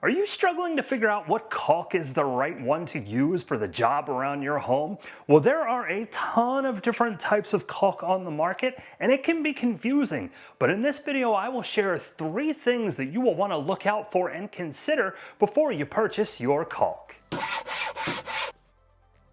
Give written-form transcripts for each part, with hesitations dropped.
Are you struggling to figure out what caulk is the right one to use for the job around your home? Well, there are a ton of different types of caulk on the market, and it can be confusing. But in this video, I will share 3 things that you will want to look out for and consider before you purchase your caulk.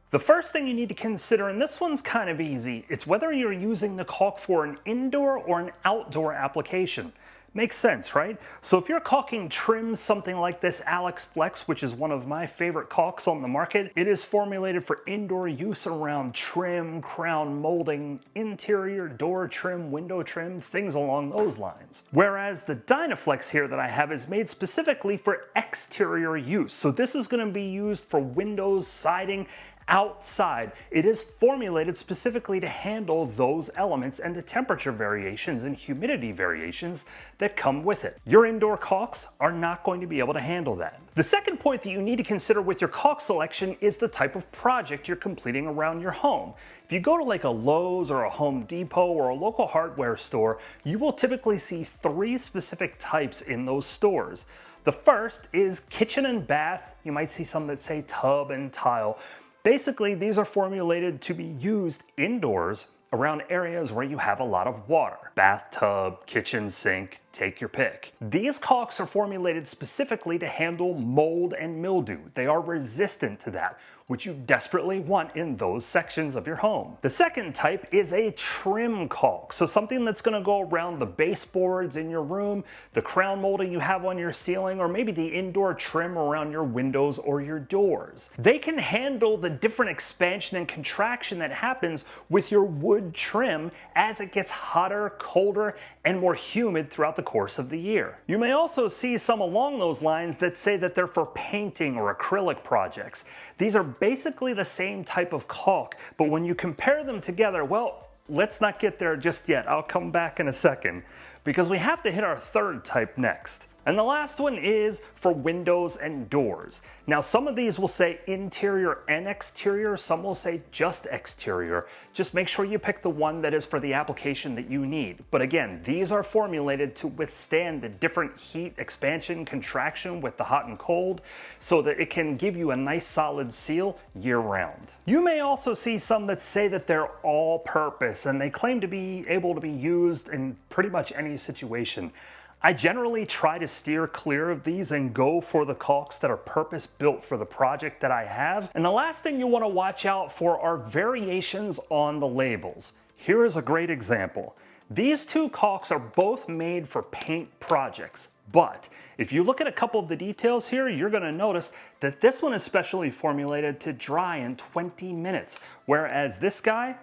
The first thing you need to consider, and this one's kind of easy, it's whether you're using the caulk for an indoor or an outdoor application. Makes sense, right? So if you're caulking trim, something like this Alex Flex, which is one of my favorite caulks on the market, it is formulated for indoor use around trim, crown molding, interior door trim, window trim, things along those lines. Whereas the Dynaflex here that I have is made specifically for exterior use. So this is going to be used for windows, siding, outside. It is formulated specifically to handle those elements and the temperature variations and humidity variations that come with it. Your indoor caulks are not going to be able to handle that. The second point that you need to consider with your caulk selection is the type of project you're completing around your home. If you go to like a Lowe's or a Home Depot or a local hardware store, you will typically see 3 specific types in those stores. The first is kitchen and bath. You might see some that say tub and tile. Basically, these are formulated to be used indoors around areas where you have a lot of water. Bathtub, kitchen sink, take your pick. These caulks are formulated specifically to handle mold and mildew. They are resistant to that, which you desperately want in those sections of your home. The second type is a trim caulk. So something that's gonna go around the baseboards in your room, the crown molding you have on your ceiling, or maybe the indoor trim around your windows or your doors. They can handle the different expansion and contraction that happens with your wood trim as it gets hotter, colder, and more humid throughout the course of the year. You may also see some along those lines that say that they're for painting or acrylic projects. These are basically the same type of caulk, but when you compare them together, well, let's not get there just yet. I'll come back in a second because we have to hit our third type next. And the last one is for windows and doors. Now, some of these will say interior and exterior, some will say just exterior. Just make sure you pick the one that is for the application that you need. But again, these are formulated to withstand the different heat, expansion, contraction with the hot and cold, so that it can give you a nice solid seal year round. You may also see some that say that they're all purpose, and they claim to be able to be used in pretty much any situation. I generally try to steer clear of these and go for the caulks that are purpose built for the project that I have. And the last thing you want to watch out for are variations on the labels. Here is a great example. These 2 caulks are both made for paint projects, but if you look at a couple of the details here, you're going to notice that this one is specially formulated to dry in 20 minutes, whereas this guy,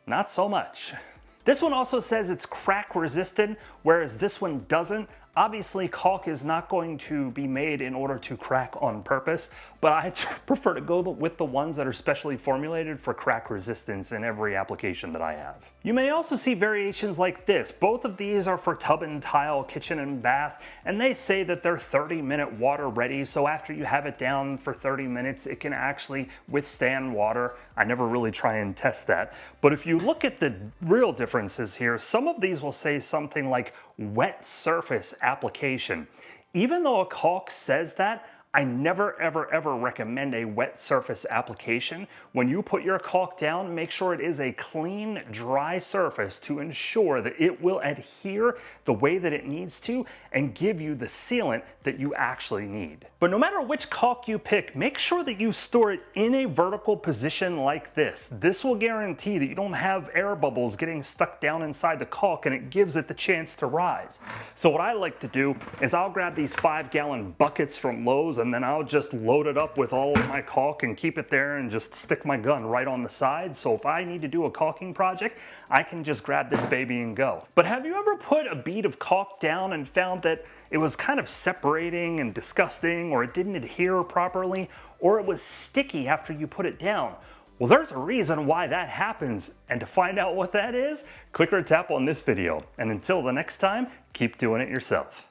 not so much. This one also says it's crack resistant, whereas this one doesn't. Obviously, caulk is not going to be made in order to crack on purpose, but I prefer to go with the ones that are specially formulated for crack resistance in every application that I have. You may also see variations like this. Both of these are for tub and tile, kitchen and bath, and they say that they're 30-minute water ready, so after you have it down for 30 minutes, it can actually withstand water. I never really try and test that. But if you look at the real differences here, some of these will say something like wet surface application. Even though a caulk says that, I never ever recommend a wet surface application. When you put your caulk down, make sure it is a clean, dry surface to ensure that it will adhere the way that it needs to and give you the sealant that you actually need. But no matter which caulk you pick, make sure that you store it in a vertical position like this. This will guarantee that you don't have air bubbles getting stuck down inside the caulk, and it gives it the chance to rise. So what I like to do is I'll grab these 5-gallon buckets from Lowe's, and then I'll just load it up with all of my caulk and keep it there and just stick my gun right on the side. So if I need to do a caulking project, I can just grab this baby and go. But have you ever put a bead of caulk down and found that it was kind of separating and disgusting, or it didn't adhere properly, or it was sticky after you put it down? Well, there's a reason why that happens, and to find out what that is, click or tap on this video. And until the next time, keep doing it yourself.